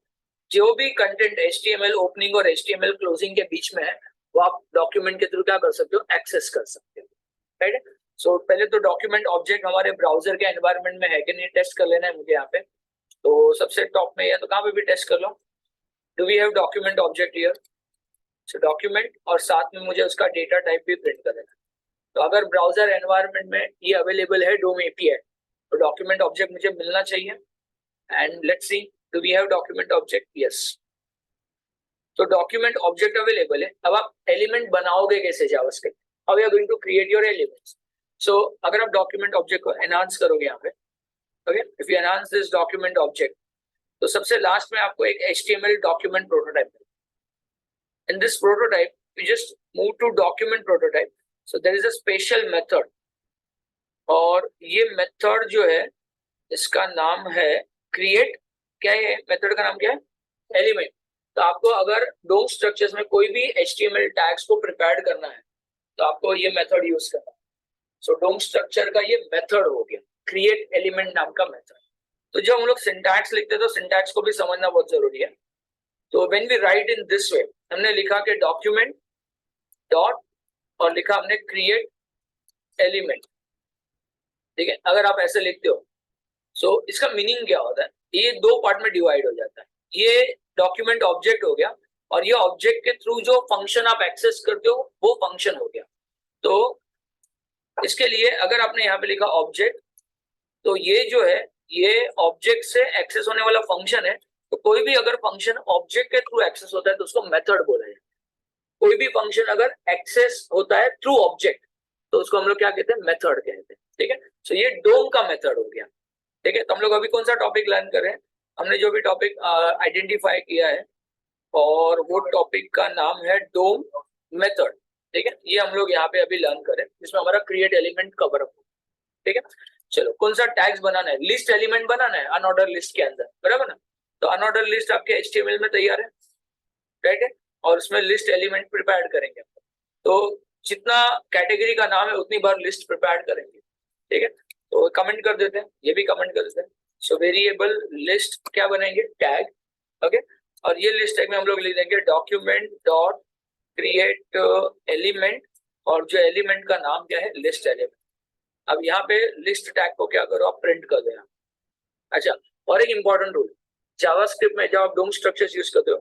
जो भी कंटेंट HTML ओपनिंग और HTML क्लोजिंग के बीच में है वो आप डॉक्यूमेंट के थ्रू क्या कर सकते हो, एक्सेस कर सकते हो, राइट है। सो पहले तो डॉक्यूमेंट ऑब्जेक्ट हमारे ब्राउजर के एनवायरनमेंट में है कि नहीं टेस्ट कर लेना है मुझे यहाँ पे। तो सबसे टॉप में है तो कहाँ पे भी टेस्ट कर लो, do we have document object here. So document और साथ में मुझे उसका डेटा टाइप भी प्रिंट कर देना। तो अगर ब्राउजर एनवायरनमेंट में ये अवेलेबल है डोम एपीआई तो डॉक्यूमेंट ऑब्जेक्ट मुझे मिलना चाहिए। And let's see do we have document object, yes. तो डॉक्यूमेंट ऑब्जेक्ट अवेलेबल है। अब आप एलिमेंट बनाओगे कैसे JavaScript, how you are going to create your elements. So अगर आप डॉक्यूमेंट ऑब्जेक्ट को एनहांस करोगे यहाँ पे, okay, if you enhance this document object तो सबसे लास्ट में आपको एक HTML document prototype. In this prototype, you just move to document prototype. So there is a special method, और ये मेथड जो है इसका नाम है create। क्या है मेथड का नाम, क्या है, एलिमेंट। तो आपको अगर डोम स्ट्रक्चर्स में कोई भी HTML टैग्स को प्रिपेयर करना है तो आपको ये मेथड यूज करना है। सो डोम स्ट्रक्चर का ये मेथड हो गया क्रिएट एलिमेंट नाम का मेथड। तो जब हम लोग सिंटैक्स लिखते हैं तो सिंटैक्स को भी समझना बहुत जरूरी है। तो when we write in this way, हमने लिखा कि डॉक्यूमेंट डॉट और लिखा हमने क्रिएट एलिमेंट, ठीक है। अगर आप ऐसे लिखते हो सो इसका मीनिंग क्या होता है, ये दो पार्ट में डिवाइड हो जाता है। ये डॉक्यूमेंट ऑब्जेक्ट हो गया और ये ऑब्जेक्ट के थ्रू जो फंक्शन आप एक्सेस करते हो वो फंक्शन हो गया। तो इसके लिए अगर आपने यहाँ पे लिखा ऑब्जेक्ट तो ये जो है ये ऑब्जेक्ट से एक्सेस होने वाला फंक्शन है। तो कोई भी अगर फंक्शन ऑब्जेक्ट के थ्रू एक्सेस होता है तो उसको मेथड बोला जाए। कोई भी फंक्शन अगर एक्सेस होता है थ्रू ऑब्जेक्ट तो उसको हम लोग क्या कहते हैं, मेथड कहते हैं, ठीक है। सो ये डोम का मेथड हो गया, ठीक है। तो हम लोग अभी कौन सा टॉपिक लर्न कर रहे हैं, हमने जो भी टॉपिक आइडेंटिफाई किया है और वो टॉपिक का नाम है डोम मेथड, ठीक है। ये हम लोग यहाँ पे अभी लर्न करें जिसमें हमारा क्रिएट एलिमेंट कवर अप, ठीक है। चलो कौन सा टैग्स बनाना है, लिस्ट एलिमेंट बनाना है अनऑर्डर लिस्ट के अंदर, बराबर ना। तो अनऑर्डर लिस्ट आपके HTML में तैयार है, राइट है, और उसमें लिस्ट एलिमेंट प्रिपेयर करेंगे। तो जितना कैटेगरी का नाम है उतनी बार लिस्ट प्रिपेयर करेंगे, ठीक है। तो कमेंट कर देते हैं, ये भी कमेंट कर देते हैं। सो वेरिएबल लिस्ट क्या बनाएंगे, टैग, ओके। और ये लिस्ट टैग में हम लोग लिख देंगे डॉक्यूमेंट डॉट क्रिएट एलिमेंट, और जो एलिमेंट का नाम क्या है, लिस्ट एलिमेंट। अब यहाँ पे लिस्ट टैग को क्या करो, आप प्रिंट कर देना। अच्छा, और एक इंपॉर्टेंट रूल, जावास्क्रिप्ट में जब आप डोम स्ट्रक्चर्स यूज करते हो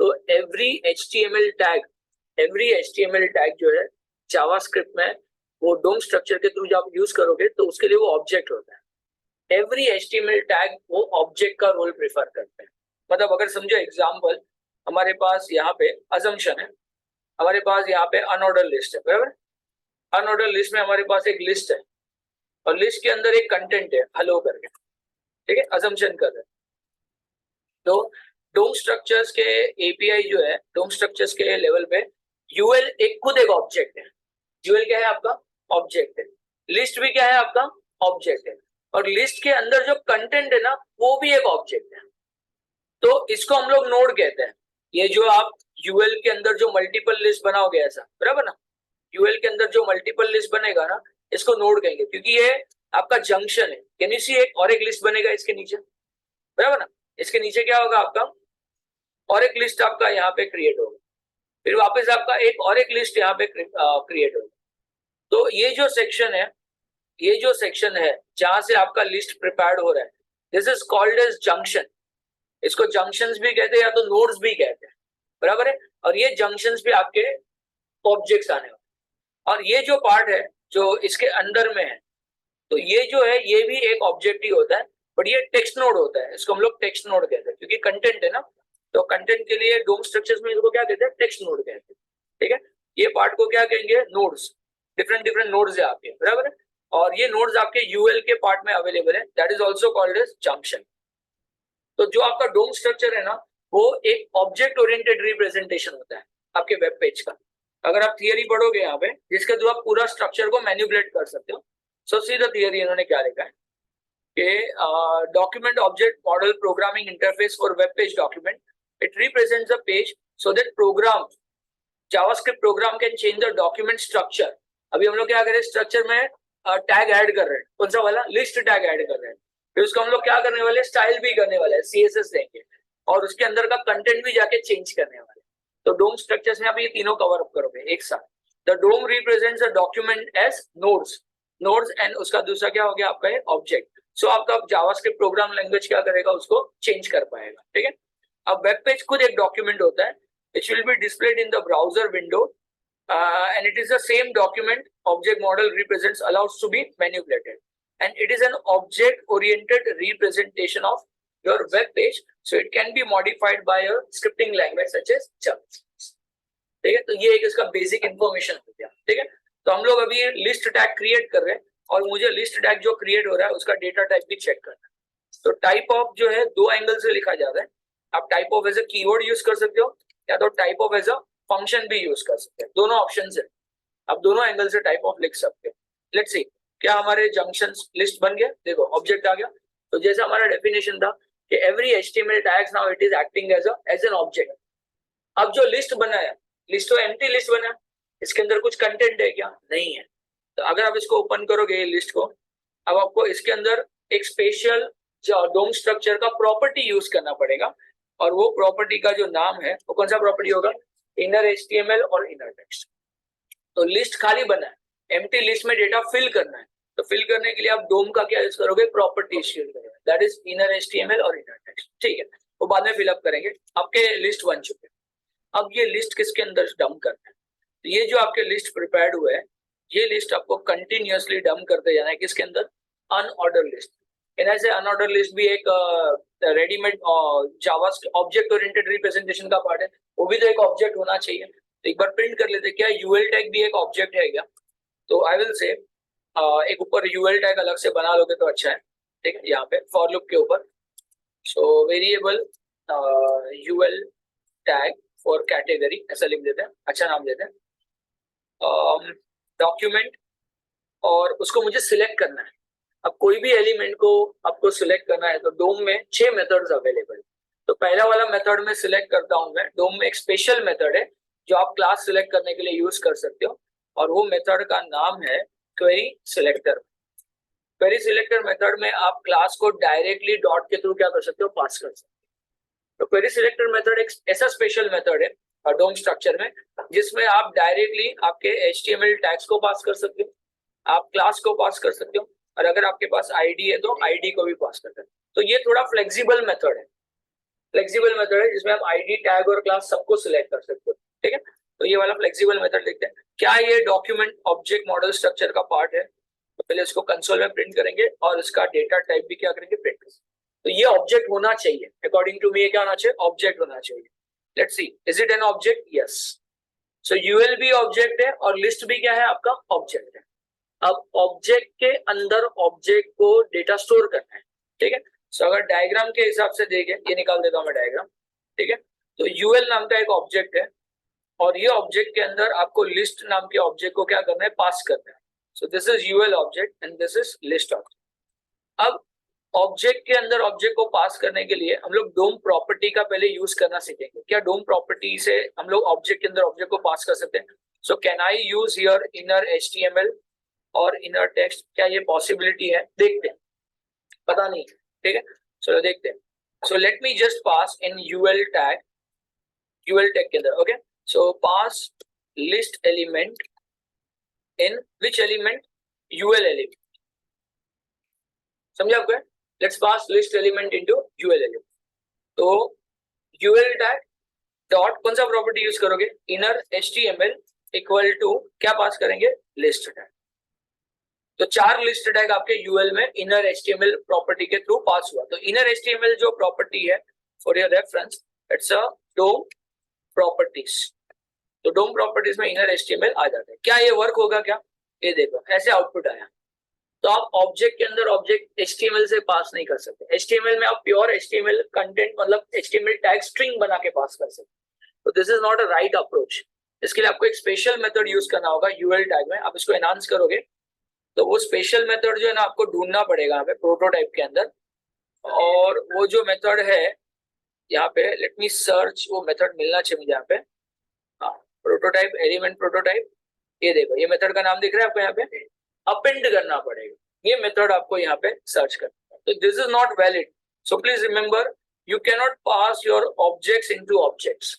तो एवरी HTML टैग जो है जावास्क्रिप्ट में वो डोम स्ट्रक्चर के थ्रू जब आप यूज करोगे तो उसके लिए वो ऑब्जेक्ट होता है। एवरी HTML टैग वो ऑब्जेक्ट का रोल प्रेफर करते हैं। मतलब अगर समझो एग्जांपल, हमारे पास यहाँ पे अजम्पशन है, हमारे पास यहाँ पे अनऑर्डर लिस्ट है, बराबर। अनऑर्डर लिस्ट में हमारे पास एक लिस्ट है और लिस्ट के अंदर एक कंटेंट है हेलो करके, ठीक है, अजम्पशन कर रहे हैं। तो डोम स्ट्रक्चर्स के एपीआई जो है, डोम स्ट्रक्चर्स के लेवल पे यूएल खुद एक ऑब्जेक्ट है। यूएल क्या है आपका? ऑब्जेक्ट है। लिस्ट भी क्या है आपका? ऑब्जेक्ट है। और लिस्ट के अंदर जो कंटेंट है ना वो भी एक ऑब्जेक्ट है। तो इसको हम लोग नोड कहते हैं। ये जो आप यूएल के अंदर जो मल्टीपल लिस्ट बनाओगे ऐसा, बराबर ना, यूएल के अंदर जो मल्टीपल लिस्ट बनेगा ना इसको नोड कहेंगे, क्योंकि ये आपका जंक्शन है। कैन यू सी, एक और एक लिस्ट बनेगा इसके नीचे, बराबर ना। इसके नीचे क्या होगा आपका? और एक लिस्ट आपका यहाँ पे क्रिएट होगा, फिर वापस आपका एक और एक लिस्ट यहाँ पे क्रिएट होगा। तो ये जो सेक्शन है, ये जो सेक्शन है जहां से आपका लिस्ट प्रिपेयर्ड हो रहा है, this is called as junction. इसको जंक्शंस भी कहते हैं या तो नोड्स भी कहते हैं, बराबर है। और ये जंक्शंस भी आपके ऑब्जेक्ट्स आने वाले। और ये जो पार्ट है जो इसके अंदर में है, तो ये जो है ये भी एक ऑब्जेक्ट ही होता है, बट ये टेक्स्ट नोड होता है। इसको हम लोग टेक्स्ट नोड कहते हैं क्योंकि कंटेंट है ना। तो कंटेंट के लिए डोम स्ट्रक्चर्स में इसको क्या कहते हैं? टेक्स्ट नोड कहते हैं, ठीक है। ये पार्ट को क्या कहेंगे? नोड्स। डिफरेंट डिफरेंट नोड्स है आपके, बराबर है। और ये नोड्स आपके यूएल के पार्ट में अवेलेबल है, that is also called as junction. तो जो आपका डोम स्ट्रक्चर है ना वो एक ऑब्जेक्ट ओरिएंटेड रिप्रेजेंटेशन होता है आपके वेब पेज का। अगर आप थियरी पढ़ोगे यहाँ पे जिसके थ्रू आप पूरा स्ट्रक्चर को मैनिपुलेट कर सकते हो। सो सी द थियरी, इन्होंने क्या लिखा है कि document object model programming interface for web page document, it represents the page so that program JavaScript program can change the document structure. अभी हम लोग क्या करें? स्ट्रक्चर में टैग ऐड कर रहे हैं, कौन सा वाला? लिस्ट टैग ऐड कर रहे हैं। फिर उसको हम लोग क्या करने वाले? स्टाइल भी करने वाले हैं, CSS देंगे और उसके अंदर का कंटेंट भी जाके चेंज करने वाले। तो डोम स्ट्रक्चर्स में आप ये तीनों कवर अप करोगे एक साथ। The DOM represents a document as nodes and उसका दूसरा क्या हो गया आपका? ये ऑब्जेक्ट। सो आपका जावास्क्रिप्ट प्रोग्राम लैंग्वेज क्या करेगा? उसको चेंज कर पाएगा, ठीक है। अब वेब पेज खुद एक डॉक्यूमेंट होता है, it will be displayed in the browser window and it is the same document object model represents allows to be manipulated, and it is an object oriented representation of your web page, so it can be modified by a scripting language such as Java, ठीक है। तो ये एक इसका basic information हो गया, ठीक है। तो हम लोग अभी लिस्ट टैग क्रिएट कर रहे हैं और मुझे लिस्ट टैग जो क्रिएट हो रहा है उसका डेटा टाइप भी चेक करना है। तो टाइप ऑफ जो है दो एंगल से लिखा जाता है। आप type of as a keyword use कर सकते हो या तो type of as a function भी यूज कर सकते हैं, दोनों ऑप्शन है। आप दोनों एंगल से टाइप ऑफ लिख सकते हैं। लेट्स सी, क्या हमारे जंक्शंस लिस्ट बन गया? देखो ऑब्जेक्ट आ गया। तो जैसे हमारा डेफिनेशन था कि every HTML tags now it is acting as an object. अब जो लिस्ट बना है, लिस्ट तो एम्प्टी लिस्ट बना है, इसके अंदर कुछ कंटेंट है क्या? नहीं है। तो अगर आप इसको ओपन करोगे लिस्ट को, अब आपको इसके अंदर एक स्पेशल डोम स्ट्रक्चर का प्रॉपर्टी यूज करना पड़ेगा और वो प्रॉपर्टी का जो नाम है वो कौन सा प्रॉपर्टी होगा? इनर HTML और इनर टेक्स्ट। तो लिस्ट खाली बना है, एम्प्टी लिस्ट में डेटा फिल करना है। तो फिल करने के लिए आप डोम का क्या यूज करोगे? प्रॉपर्टी यूज करोगे, दैट इज इनर HTML और इनर टेक्स्ट, ठीक है। वो बाद में फिलअप करेंगे। आपके लिस्ट बन चुके। अब ये लिस्ट किसके अंदर डंप करना है? तो ये जो आपके लिस्ट प्रिपेयर्ड हुए हैं, ये लिस्ट आपको कंटिन्यूअसली डंप करते जाना है। किसके अंदर? Unordered list. ऐसे अनऑर्डर लिस्ट भी एक रेडीमेड जावा ऑब्जेक्ट ओरिएंटेड रिप्रेजेंटेशन का पार्ट है, वो भी तो एक ऑब्जेक्ट होना चाहिए। तो एक बार प्रिंट कर लेते, क्या यूएल टैग भी एक ऑब्जेक्ट है क्या? तो आई विल से एक ऊपर यूएल टैग अलग से बना लोगे तो अच्छा है, ठीक है। यहाँ पे फॉर लूप के ऊपर so variable UL tag for category ऐसा लिख देते हैं, अच्छा नाम देते हैं। डॉक्यूमेंट, और उसको मुझे सिलेक्ट करना है। अब कोई भी एलिमेंट को आपको सिलेक्ट करना है तो डोम में 6 मेथड्स अवेलेबल है। तो पहला वाला मेथड में सिलेक्ट करता हूं मैं। डोम में एक स्पेशल मेथड है जो आप क्लास सिलेक्ट करने के लिए यूज कर सकते हो और वो मेथड का नाम है query selector. Query selector method में आप क्लास को डायरेक्टली डॉट के थ्रू क्या कर सकते हो? पास कर सकते हो। तो क्वेरी सिलेक्टर मेथड एक ऐसा स्पेशल मेथड है डोम स्ट्रक्चर में जिसमें आप डायरेक्टली आपके HTML टैग्स को पास कर सकते हो, आप क्लास को पास कर सकते हो, और अगर आपके पास आईडी है तो आईडी को भी पास कर सकते हो। तो ये थोड़ा फ्लेक्सिबल मेथड है, फ्लेक्सिबल मेथड है जिसमें आप आईडी, टैग और क्लास सबको सिलेक्ट कर सकते हो, ठीक है। तो ये वाला फ्लेक्सिबल मेथड देखते हैं। क्या ये डॉक्यूमेंट ऑब्जेक्ट मॉडल स्ट्रक्चर का पार्ट है? तो पहले इसको कंसोल में प्रिंट करेंगे और इसका डेटा टाइप भी क्या करेंगे, प्रिंट करेंगे। तो ये ऑब्जेक्ट होना चाहिए, अकॉर्डिंग टू मी ये क्या होना चाहिए, ऑब्जेक्ट होना चाहिए। Let's see, is it an object? Yes. So UL भी ऑब्जेक्ट है और लिस्ट भी क्या है आपका, ऑब्जेक्ट है। अब ऑब्जेक्ट के अंदर ऑब्जेक्ट को डेटा स्टोर करना है, ठीक है। सो अगर डायग्राम के हिसाब से देखें, ये निकाल देता हूं मैं डायग्राम, ठीक है। तो यूएल नाम का एक ऑब्जेक्ट है और ये ऑब्जेक्ट के अंदर आपको लिस्ट नाम के ऑब्जेक्ट को क्या करना है, पास करना है। So this is UL object and this is list object. अब ऑब्जेक्ट के अंदर ऑब्जेक्ट को पास करने के लिए हम लोग डोम प्रॉपर्टी का पहले यूज करना सीखेंगे। क्या डोम प्रॉपर्टी से हम लोग ऑब्जेक्ट के अंदर ऑब्जेक्ट को पास कर सकते हैं? So can I use here inner HTML और इनर टेक्स्ट? क्या ये पॉसिबिलिटी है? देखते हैं, पता नहीं, ठीक है। चलो देखते हैं। So let me just pass in UL tag, UL tag के अंदर, okay. So pass list element in which element, UL element, समझे आपको? Let's pass list element into UL element. तो यूएल टैग डॉट कौन सा प्रॉपर्टी यूज करोगे, inner HTML equal to क्या पास करेंगे, लिस्ट टैग। तो 4 लिस्ट टैग आपके यूएल में इनर एचटीएमएल प्रॉपर्टी के थ्रू पास हुआ। तो इनर एचटीएमएल जो प्रॉपर्टी है, for your reference, it's a DOM properties. तो डोम प्रॉपर्टीज में इनर एचटीएमएल आ जाता है। क्या ये वर्क होगा क्या? ये देखो ऐसे आउटपुट आया। तो आप ऑब्जेक्ट के अंदर ऑब्जेक्ट एचटीएमएल से पास नहीं कर सकते। एचटीएमएल में आप प्योर एचटीएमएल कंटेंट मतलब एचटीएमएल टैग स्ट्रिंग बना के पास कर सकते। तो this is not a right approach. इसके लिए आपको एक स्पेशल मेथड यूज करना होगा यूएल टैग में। आप इसको एनहांस करोगे तो वो स्पेशल मेथड जो है ना आपको ढूंढना पड़ेगा यहाँ पे प्रोटोटाइप के अंदर। और वो जो मेथड है यहाँ पे, लेट मी सर्च, वो मेथड मिलना चाहिए मुझे यहाँ पे। हाँ, प्रोटोटाइप, एलिमेंट प्रोटोटाइप, ये देखो ये मेथड का नाम दिख रहा है आपको यहाँ पे, अपेंड करना पड़ेगा। ये मेथड आपको यहाँ पे सर्च करना है। तो this is not valid. So please remember, you can not pass your objects into objects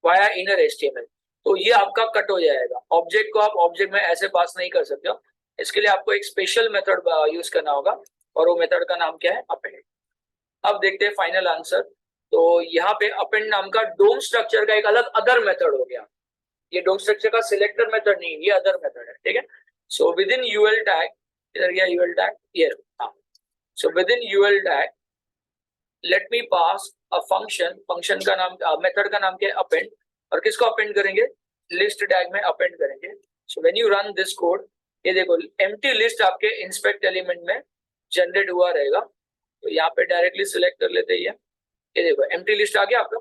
via inner HTML. तो ये आपका कट हो जाएगा। ऑब्जेक्ट को आप ऑब्जेक्ट में ऐसे पास नहीं कर सकते हो। इसके लिए आपको एक स्पेशल मेथड यूज करना होगा और वो मेथड का नाम क्या है, अपेंड। अब देखते हैं फाइनल आंसर। तो यहाँ पे अपेंड नाम का डोम स्ट्रक्चर का एक अलग अदर मेथड हो गया। ये डोम स्ट्रक्चर का सिलेक्टर मेथड नहीं, ये अदर मेथड है, ठीक है। So within UL tag, इधर गया यूएल टैग, ये हाँ। So within UL tag let me pass a function, function का नाम, मेथड का नाम क्या है, अपेंड। और किसको अपेंड करेंगे, लिस्ट टैग में अपेंड करेंगे। So when you run this code, ये देखो एम्प्टी लिस्ट आपके इंस्पेक्ट एलिमेंट में जनरेट हुआ रहेगा। तो यहाँ पे डायरेक्टली सिलेक्ट कर लेते हैं। ये देखो एम्प्टी लिस्ट आ गया आपका।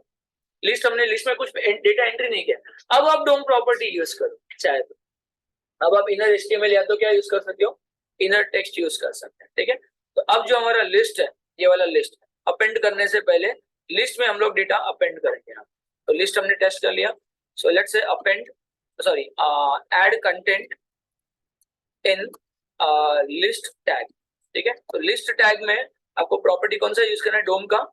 लिस्ट, हमने लिस्ट में कुछ डेटा एंट्री नहीं किया। अब आप डोम प्रॉपर्टी यूज करो चाहे तो। अब आप इनर एचटीएमएल या तो क्या यूज कर सकते हो, इनर टेक्स्ट यूज कर सकते हैं, ठीक है। तो अब जो हमारा लिस्ट है, ये वाला लिस्ट है, अपेंड करने से पहले लिस्ट में हम लोग डेटा अपेंड करेंगे। तो लिस्ट हमने टेस्ट कर लिया। सो लेट्स से append, sorry, add content in list tag, ठीक है। तो लिस्ट टैग में आपको प्रॉपर्टी कौन सा यूज करना है, डोम का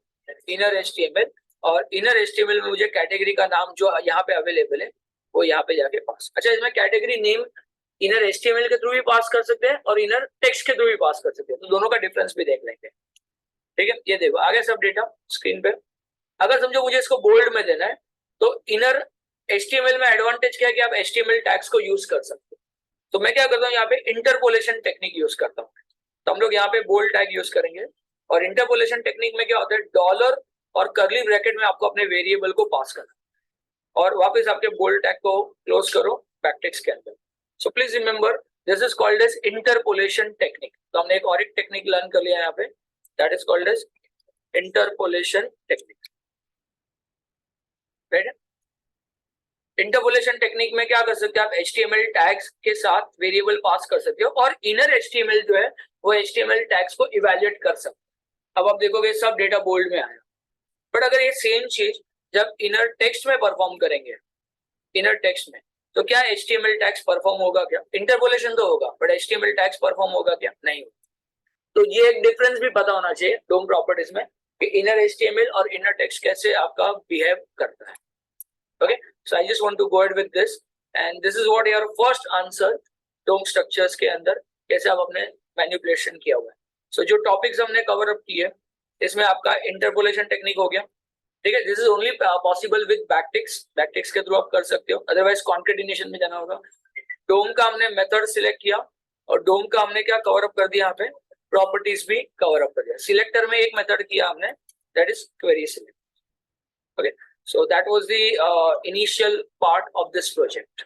इनर एचटीएमएल। और इनर एचटीएमएल में मुझे कैटेगरी का नाम जो यहाँ पे अवेलेबल है वो यहाँ पे जाके पास। अच्छा, इसमें कैटेगरी नेम इनर एचटीएमएल के थ्रू भी पास कर सकते हैं और इनर टेक्स्ट के थ्रू भी पास कर सकते हैं। तो दोनों का डिफरेंस भी देख लेंगे, ठीक है। ये देखो आ गया सब डेटा स्क्रीन पे। अगर समझो मुझे इसको बोल्ड में देना है तो इनर एचटीएमएल में एडवांटेज क्या है कि आप एचटीएमएल टैग्स को यूज कर सकते हो। तो मैं क्या करता हूँ, यहाँ पे इंटरपोलेशन टेक्निक यूज करता हूँ। तो हम लोग यहाँ पे बोल्ड टैग यूज करेंगे। और इंटरपोलेशन टेक्निक में क्या होता है, डॉलर और कर्ली ब्रैकेट में आपको अपने वेरिएबल को पास करना और वापस आपके बोल्ड टैग को क्लोज करो बैकटिक्स के अंदर। So please remember, this is called as interpolation technique. तो हमने एक और एक टेक्निक लर्न कर लिया यहाँ पे, that is called as interpolation technique, right है। इंटरपोलेशन टेक्निक में क्या कर सकते हैं आप, HTML टैग्स के साथ वेरिएबल पास कर सकते हो और इनर HTML जो है वो HTML टैग्स को इवैल्यूएट कर सकते हो। अब आप देखोगे सब डेटा बोल्ड में आया। बट अगर ये सेम चीज जब इनर टेक्स्ट में परफॉर्म करेंगे, इनर टेक्स्ट में, तो क्या HTML टैग्स परफॉर्म होगा क्या, इंटरपोलेशन तो होगा बट HTML टैग्स परफॉर्म होगा क्या, नहीं होगा। तो ये एक डिफरेंस भी पता होना चाहिए डोम प्रॉपर्टीज में कि इनर HTML और इनर टेक्स्ट कैसे आपका बिहेव करता है। Okay, so I just want to go ahead with this and this is what your first answer DOM structures के अंदर कैसे आप अपने मैनिपुलेशन किया हुआ है। So जो टॉपिक्स हमने कवर अप किए इसमें आपका इंटरपोलेशन टेक्निक हो गया, ठीक है, this is only possible with backticks के थ्रू आप कर सकते हो, अदरवाइज कॉन्केटिनेशन में जाना होगा। डोम का हमने मेथड सिलेक्ट किया और डोम का हमने क्या कवर अप कर दिया, यहाँ पे प्रॉपर्टीज भी कवर अप कर दिया। सिलेक्टर में एक मेथड किया हमने, that is query select. Okay, so that was the initial part of this project.